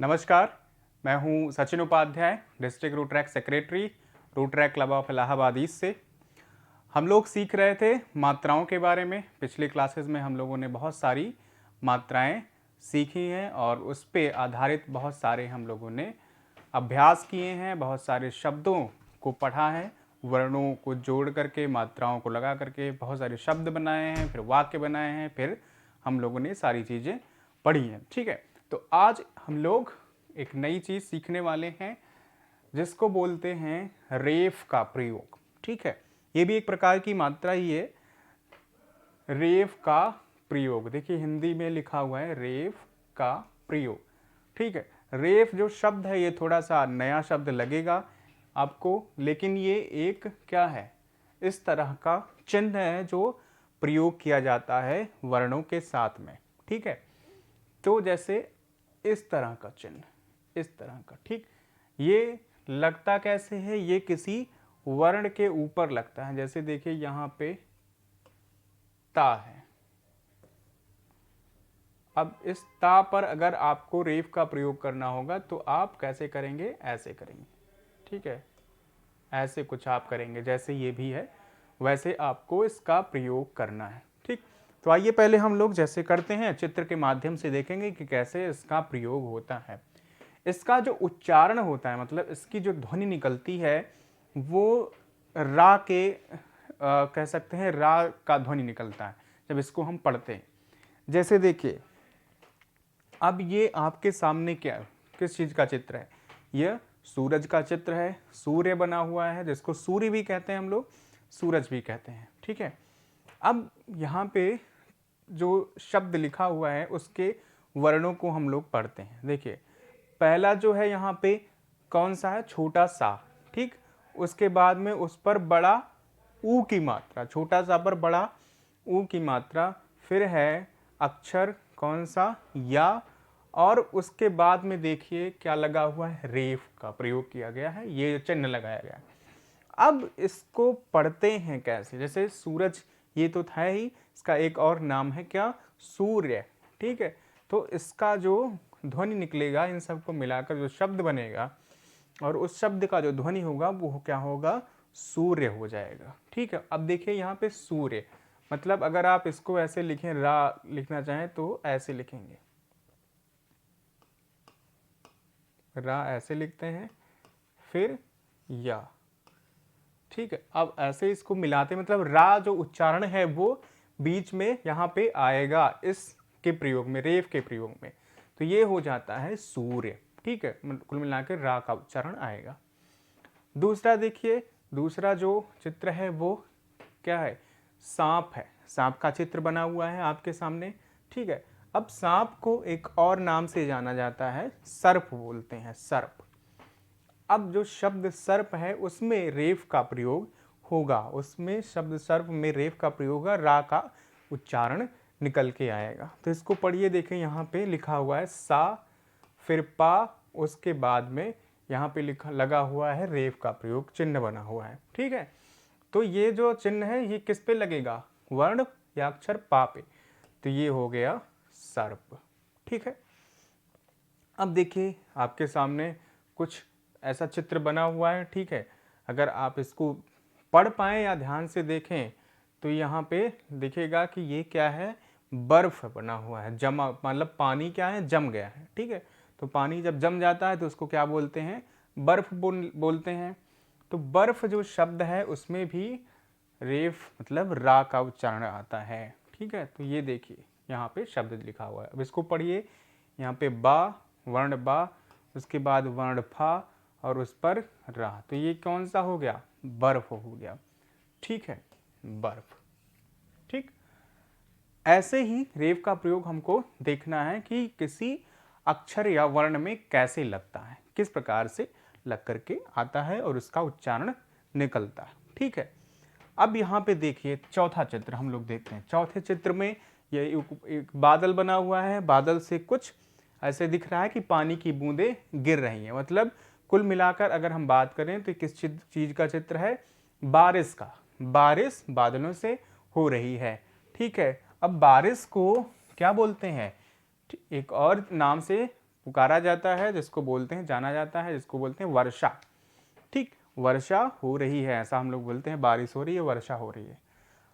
नमस्कार, मैं हूं Sachin Upadhyay, district Rotaract secretary, Rotaract club of Allahabad east से। हम लोग सीख रहे थे मात्राओं के बारे में। पिछली क्लासेस में हम लोगों ने बहुत सारी मात्राएं सीखी हैं और उस पे आधारित बहुत सारे हम लोगों ने अभ्यास किए हैं, बहुत सारे शब्दों को पढ़ा है, वर्णों को जोड़ करके, मात्राओं को लगा करके बहुत सारे शब्द बनाए हैं, फिर वाक्य बनाए हैं, फिर हम लोगों ने सारी चीज़ें पढ़ी हैं। ठीक है, तो आज हम लोग एक नई चीज़ सीखने वाले हैं जिसको बोलते हैं रेफ का प्रयोग। ठीक है, ये भी एक प्रकार की मात्रा ही है, रेफ का प्रयोग। देखिए हिंदी में लिखा हुआ है रेफ का प्रयोग। ठीक है, रेफ जो शब्द है ये थोड़ा सा नया शब्द लगेगा आपको, लेकिन ये एक क्या है, इस तरह का चिन्ह है जो प्रयोग किया जाता है वर्णों के साथ में। ठीक है, तो जैसे इस तरह का चिन्ह, इस तरह का, ठीक, ये लगता कैसे है, ये किसी वर्ण के ऊपर लगता है। जैसे देखिए यहां पे ता है, अब इस ता पर अगर आपको रेफ का प्रयोग करना होगा तो आप कैसे करेंगे, ऐसे करेंगे। ठीक है, ऐसे कुछ आप करेंगे, जैसे ये भी है वैसे आपको इसका प्रयोग करना है। ठीक, तो आइए पहले हम लोग जैसे करते हैं चित्र के माध्यम से देखेंगे कि कैसे इसका प्रयोग होता है। इसका जो उच्चारण होता है, मतलब इसकी जो ध्वनि निकलती है वो रा के कह सकते हैं, रा का ध्वनि निकलता है जब इसको हम पढ़ते हैं। जैसे देखिए अब ये आपके सामने क्या है, किस चीज़ का चित्र है, यह सूरज का चित्र है। सूर्य बना हुआ है जिसको सूर्य भी कहते हैं हम लोग, सूरज भी कहते हैं। ठीक है, अब यहाँ पे जो शब्द लिखा हुआ है उसके वर्णों को हम लोग पढ़ते हैं। देखिए पहला जो है यहाँ पे कौन सा है, छोटा सा। ठीक, उसके बाद में उस पर बड़ा ऊ की मात्रा, छोटा सा पर बड़ा ऊ की मात्रा, फिर है अक्षर कौन सा, या, और उसके बाद में देखिए क्या लगा हुआ है, रेफ का प्रयोग किया गया है, ये चिन्ह लगाया गया है। अब इसको पढ़ते हैं कैसे, जैसे सूरज ये तो था ही, इसका एक और नाम है क्या, सूर्य। ठीक है, तो इसका जो ध्वनि निकलेगा, इन सबको मिलाकर जो शब्द बनेगा और उस शब्द का जो ध्वनि होगा वो क्या होगा, सूर्य हो जाएगा। ठीक है, अब देखिए यहाँ पे सूर्य, मतलब अगर आप इसको ऐसे लिखें, रा लिखना चाहें तो ऐसे लिखेंगे, रा ऐसे लिखते हैं, फिर या। ठीक है, अब ऐसे इसको मिलाते, मतलब रा जो उच्चारण है वो बीच में यहाँ पे आएगा इसके प्रयोग में, रेफ के प्रयोग में, तो ये हो जाता है सूर्य। ठीक है, कुल मिलाकर रा का उच्चारण आएगा। दूसरा देखिए, दूसरा जो चित्र है वो क्या है, सांप है। सांप का चित्र बना हुआ है आपके सामने। ठीक है, अब सांप को एक और नाम से जाना जाता है, सर्प बोलते हैं, सर्प। अब जो शब्द सर्प है उसमें रेफ का प्रयोग होगा, उसमें शब्द सर्प में रेफ का प्रयोग होगा, रा का उच्चारण निकल के आएगा। तो इसको पढ़िए, देखें यहाँ पे लिखा हुआ है सा, फिर पा, उसके बाद में यहाँ पे लिखा लगा हुआ है रेफ का प्रयोग, चिन्ह बना हुआ है। ठीक है, तो ये जो चिन्ह है ये किस पे लगेगा, वर्ण या अक्षर पा पे, तो ये हो गया सर्प। ठीक है, अब देखिए आपके सामने कुछ ऐसा चित्र बना हुआ है। ठीक है, अगर आप इसको पढ़ पाएँ या ध्यान से देखें तो यहाँ पे दिखेगा कि ये क्या है, बर्फ बना हुआ है, जमा, मतलब पानी क्या है, जम गया है। ठीक है, तो पानी जब जम जाता है तो उसको क्या बोलते हैं, बर्फ बोलते हैं। तो बर्फ जो शब्द है उसमें भी रेफ मतलब रा का उच्चारण आता है। ठीक है, तो ये देखिए यहाँ पे शब्द लिखा हुआ है। अब इसको पढ़िए, यहाँ पे बा, वर्ण बा, उसके बाद वर्ण फा और उस पर रा, तो ये कौन सा हो गया, बर्फ हो गया। ठीक है, बर्फ। ठीक, ऐसे ही रेफ का प्रयोग हमको देखना है कि किसी अक्षर या वर्ण में कैसे लगता है, किस प्रकार से लग करके आता है और उसका उच्चारण निकलता है। ठीक है, अब यहाँ पे देखिए चौथा चित्र हम लोग देखते हैं। चौथे चित्र में ये एक बादल बना हुआ है, बादल से कुछ ऐसे दिख रहा है कि पानी की बूंदें गिर रही हैं, मतलब कुल मिलाकर अगर हम बात करें तो किस चीज का चित्र है, बारिश का। बारिश बादलों से हो रही है। ठीक है, अब बारिश को क्या बोलते हैं, एक और नाम से पुकारा जाता है, जिसको बोलते हैं, जाना जाता है, जिसको बोलते हैं वर्षा। ठीक, वर्षा हो रही है, ऐसा हम लोग बोलते हैं, बारिश हो रही है, वर्षा हो रही है।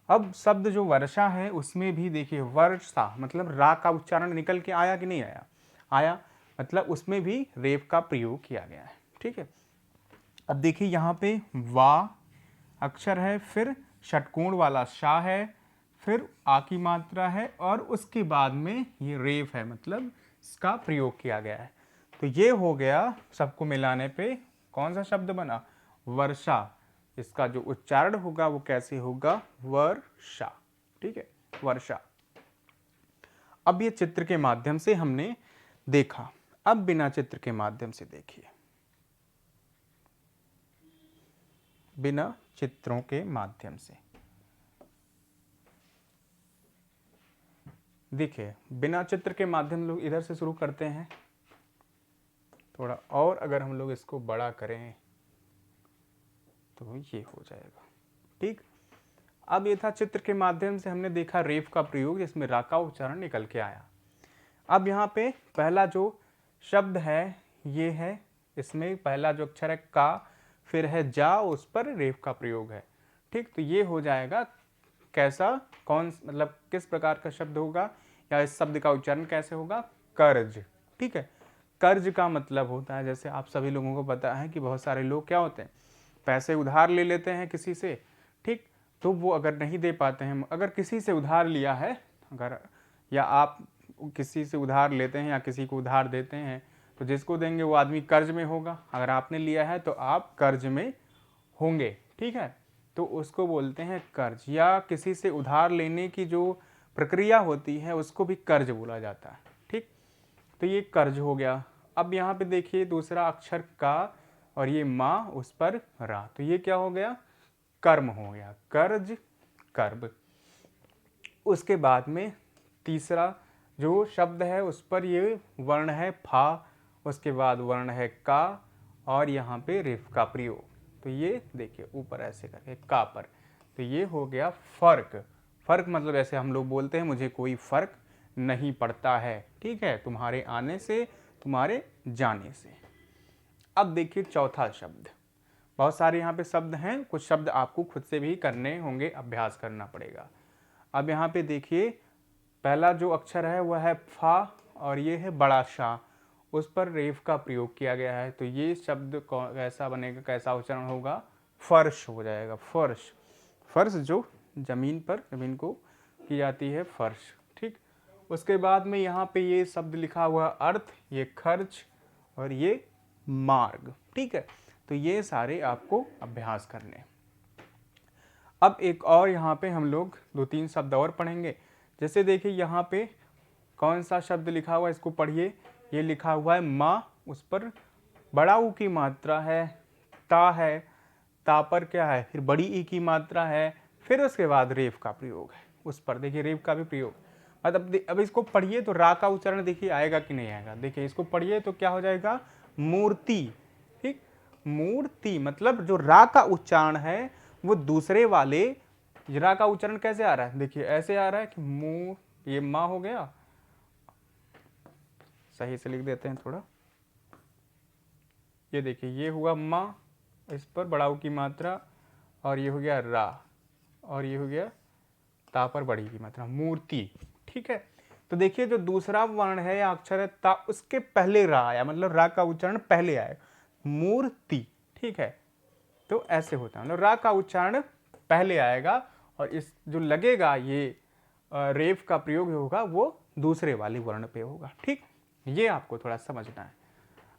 अब शब्द जो वर्षा है उसमें भी देखिए वर्षा मतलब रा का उच्चारण निकल के आया कि नहीं आया, आया, मतलब उसमें भी रेफ का प्रयोग किया गया है। ठीक है, अब देखिए यहाँ पे वा अक्षर है, फिर षटकोण वाला शा है, फिर आ की मात्रा है, और उसके बाद में ये रेफ है, मतलब इसका प्रयोग किया गया है। तो ये हो गया, सबको मिलाने पे कौन सा शब्द बना, वर्षा। इसका जो उच्चारण होगा वो कैसे होगा, वर्षा। ठीक है, वर्षा। अब ये चित्र के माध्यम से हमने देखा, अब बिना चित्र के माध्यम से देखिए, बिना चित्रों के माध्यम से देखिए, बिना चित्र के माध्यम लोग इधर से शुरू करते हैं थोड़ा, और अगर हम लोग इसको बड़ा करें तो ये हो जाएगा। ठीक, अब ये था चित्र के माध्यम से हमने देखा रेफ का प्रयोग, जिसमें रा का उच्चारण निकल के आया। अब यहाँ पे पहला जो शब्द है ये है, इसमें पहला जो अक्षर है का, फिर है जा, उस पर रेफ का प्रयोग है। ठीक, तो ये हो जाएगा कैसा, कौन, मतलब किस प्रकार का शब्द होगा, या इस शब्द का उच्चारण कैसे होगा, कर्ज। ठीक है, कर्ज का मतलब होता है, जैसे आप सभी लोगों को पता है कि बहुत सारे लोग क्या होते हैं, पैसे उधार ले लेते हैं किसी से। ठीक, तो वो अगर नहीं दे पाते हैं, अगर किसी से उधार लिया है, अगर या आप किसी से उधार लेते हैं या किसी को उधार देते हैं, तो जिसको देंगे वो आदमी कर्ज में होगा। अगर आपने लिया है तो आप कर्ज में होंगे। ठीक है, तो उसको बोलते हैं कर्ज, या किसी से उधार लेने की जो प्रक्रिया होती है उसको भी कर्ज बोला जाता है। ठीक, तो ये कर्ज हो गया। अब यहाँ पे देखिए दूसरा अक्षर का, और ये माँ, उस पर रा, तो ये क्या हो गया, कर्म हो गया, कर्ज, कर्म। उसके बाद में तीसरा जो शब्द है उस पर ये वर्ण है फा, उसके बाद वर्ण है का, और यहाँ पे रेफ का प्रयोग। तो ये देखिए ऊपर ऐसे करके का पर, तो ये हो गया फर्क। फर्क मतलब ऐसे हम लोग बोलते हैं, मुझे कोई फर्क नहीं पड़ता है। ठीक है, तुम्हारे आने से, तुम्हारे जाने से। अब देखिए चौथा शब्द, बहुत सारे यहाँ पे शब्द हैं, कुछ शब्द आपको खुद से भी करने होंगे, अभ्यास करना पड़ेगा। अब यहाँ पे देखिए पहला जो अक्षर है वह है फा, और ये है बड़ा शा, उस पर रेफ का प्रयोग किया गया है। तो ये शब्द कैसा बनेगा, कैसा उच्चारण होगा, फर्श हो जाएगा, फर्श। फर्श जो जमीन पर, जमीन को की जाती है, फर्श। ठीक, उसके बाद में यहाँ पे ये शब्द लिखा हुआ अर्थ, ये खर्च, और ये मार्ग। ठीक है, तो ये सारे आपको अभ्यास करने। अब एक और यहाँ पे हम लोग 2-3 शब्द और पढ़ेंगे। जैसे देखिए यहाँ पे कौन सा शब्द लिखा हुआ है, इसको पढ़िए। ये लिखा हुआ है माँ, उस पर बड़ा ऊ की मात्रा है, ता है, ता पर क्या है, फिर बड़ी ई की मात्रा है, फिर उसके बाद रेफ का प्रयोग है, उस पर देखिए रेफ का भी प्रयोग। मतलब अब इसको पढ़िए तो रा का उच्चारण देखिए आएगा कि नहीं आएगा। देखिए इसको पढ़िए तो क्या हो जाएगा, मूर्ति। ठीक, मूर्ति मतलब जो रा का उच्चारण है वो दूसरे वाले रा का उच्चारण कैसे आ रहा है, देखिए ऐसे आ रहा है कि मूर, ये माँ हो गया, सही से लिख देते हैं थोड़ा। ये देखिए ये हुआ माँ, इस पर बड़ा ऊ की मात्रा, और ये हो गया रा, और ये हो गया ता पर बड़ी की मात्रा, मूर्ति। ठीक है, तो देखिए जो दूसरा वर्ण है या अक्षर है ता, उसके पहले रा आया, मतलब रा का उच्चारण पहले आया, मूर्ति। ठीक है, तो ऐसे होता है, मतलब रा का उच्चारण पहले आएगा, और इस जो लगेगा ये रेफ का प्रयोग होगा वो दूसरे वाले वर्ण पे होगा। ठीक, ये आपको थोड़ा समझना है।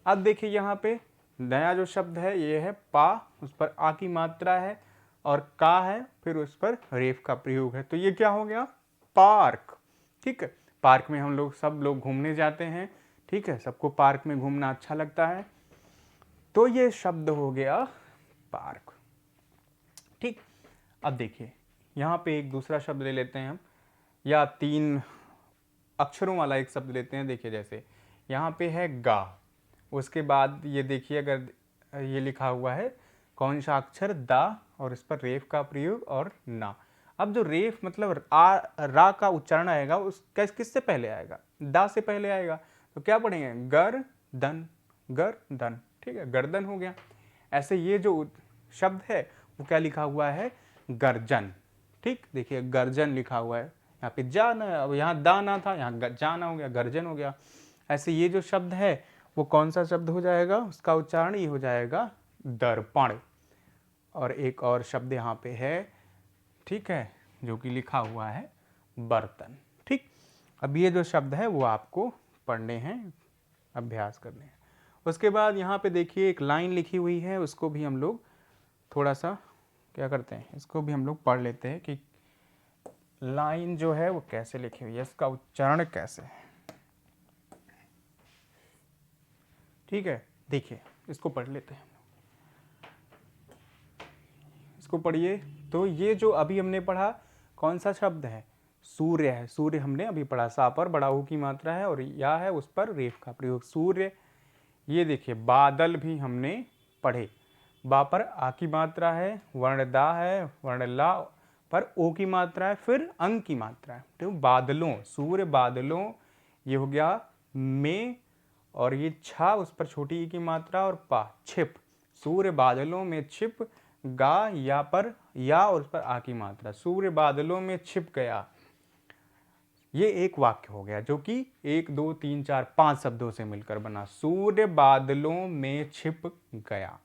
अब देखिए यहाँ पे नया जो शब्द है ये है पा, उस पर आ की मात्रा है, और का है, फिर उस पर रेफ का प्रयोग है। तो ये क्या हो गया, पार्क। ठीक है, पार्क में हम लोग सब लोग घूमने जाते हैं। ठीक है, सबको पार्क में घूमना अच्छा लगता है, तो ये शब्द हो गया पार्क। ठीक, अब देखिए यहाँ पे एक दूसरा शब्द ले लेते हैं हम, या 3 अक्षरों वाला एक शब्द लेते हैं। देखिए जैसे यहाँ पे है गा, उसके बाद ये देखिए अगर ये लिखा हुआ है कौन सा अक्षर, दा, और इस पर रेफ का प्रयोग और ना। अब जो रेफ मतलब आ रा का उच्चारण आएगा उस किससे पहले आएगा, दा से पहले आएगा। तो क्या पढ़ेंगे, गर दन, गर्दन, ठीक है, गर्दन हो गया। ऐसे ये जो शब्द है वो क्या लिखा हुआ है, गर्जन। ठीक, देखिए गर्जन लिखा हुआ है, यहाँ पे जाना, अब यहाँ दाना था, यहाँ जाना हो गया, गर्जन हो गया। ऐसे ये जो शब्द है वो कौन सा शब्द हो जाएगा, उसका उच्चारण ये हो जाएगा दर्पण। और एक और शब्द यहाँ पे है, ठीक है, जो कि लिखा हुआ है बर्तन। ठीक, अब ये जो शब्द है वो आपको पढ़ने हैं, अभ्यास करने हैं। उसके बाद यहाँ पे देखिए एक लाइन लिखी हुई है, उसको भी हम लोग थोड़ा सा क्या करते हैं, इसको भी हम लोग पढ़ लेते हैं कि लाइन जो है वो कैसे लिखी हुई है, इसका उच्चारण कैसे है। ठीक है, देखिए इसको पढ़ लेते हैं, इसको पढ़िए। तो ये जो अभी हमने पढ़ा कौन सा शब्द है, सूर्य है। सूर्य हमने अभी पढ़ा, सा पर बड़ा ऊ की मात्रा है और या है उस पर रेफ का प्रयोग, सूर्य। ये देखिए बादल भी हमने पढ़े, बा पर आ की मात्रा है, वर्ण दा है, वर्ण ला पर ओ की मात्रा है, फिर अंग की मात्रा है। तो बादलों, सूर्य बादलों, ये हो गया में, और ये छा उस पर छोटी ई की मात्रा और पा, छिप, सूर्य बादलों में छिप, गा या पर या और उस पर आ की मात्रा, सूर्य बादलों में छिप गया। ये एक वाक्य हो गया जो कि 1 2 3 4 5 शब्दों से मिलकर बना, सूर्य बादलों में छिप गया।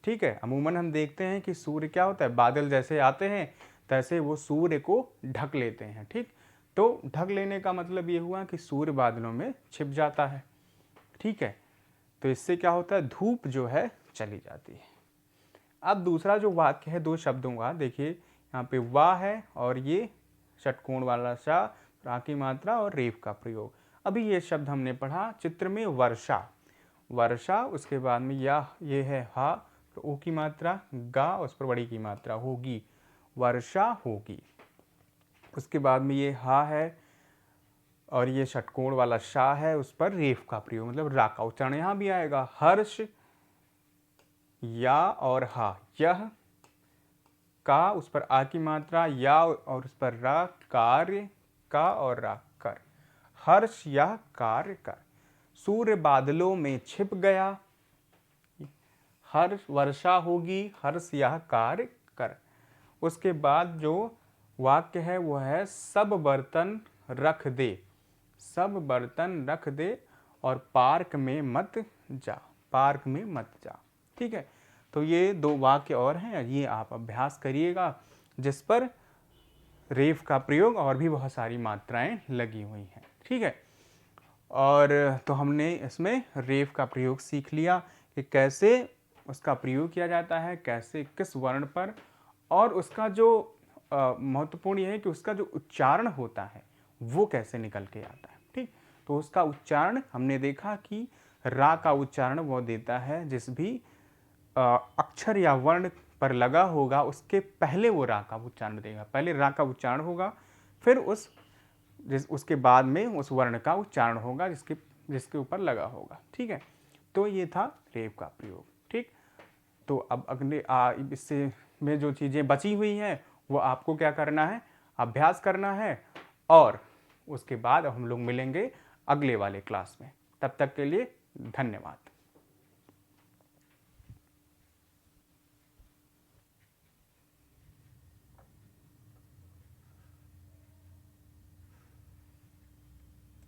ठीक है, अमूमन हम देखते हैं कि सूर्य क्या होता है, बादल जैसे आते हैं तैसे वो सूर्य को ढक लेते हैं। ठीक, तो ढक लेने का मतलब ये हुआ कि सूर्य बादलों में छिप जाता है। ठीक है, तो इससे क्या होता है, धूप जो है चली जाती है। अब दूसरा जो वाक्य है दो शब्दों का, देखिए यहाँ पे वाह है और ये षटकोण वाला सा, रा की मात्रा और रेफ का प्रयोग। अभी ये शब्द हमने पढ़ा चित्र में, वर्षा, वर्षा, उसके बाद में या ये है हा, तो ओ की मात्रा, गा उस पर बड़ी की मात्रा, होगी, वर्षा होगी। उसके बाद में ये हा है और ये षटकोण वाला शा है, उस पर रेफ का प्रयोग, मतलब रा का उच्चारण यहाँ भी आएगा, हर्ष, या और हा, यह, का उस पर आ की मात्रा, या और उस पर रा, कार्य, का और रा, कर, हर्ष यह कार्य कर। सूर्य बादलों में छिप गया, हर्ष, वर्षा होगी, हर्ष यह कार्य कर। उसके बाद जो वाक्य है वो है, सब बर्तन रख दे, सब बर्तन रख दे और पार्क में मत जा, पार्क में मत जा। ठीक है, तो ये दो वाक्य और हैं, ये आप अभ्यास करिएगा, जिस पर रेफ का प्रयोग और भी बहुत सारी मात्राएं लगी हुई हैं। ठीक है, और तो हमने इसमें रेफ का प्रयोग सीख लिया कि कैसे उसका प्रयोग किया जाता है, कैसे किस वर्ण पर, और उसका जो महत्वपूर्ण यह है कि उसका जो उच्चारण होता है वो कैसे निकल के आता है। ठीक, तो उसका उच्चारण हमने देखा कि रा का उच्चारण वो देता है जिस भी अक्षर या वर्ण पर लगा होगा उसके पहले वो रा का उच्चारण देगा, पहले रा का उच्चारण होगा, फिर उसके बाद में उस वर्ण का उच्चारण होगा जिसके ऊपर लगा होगा। ठीक है, तो ये था रेफ का प्रयोग। ठीक, तो अब अगले इससे में जो चीज़ें बची हुई हैं वो आपको क्या करना है, अभ्यास करना है, और उसके बाद हम लोग मिलेंगे अगले वाले क्लास में। तब तक के लिए धन्यवाद।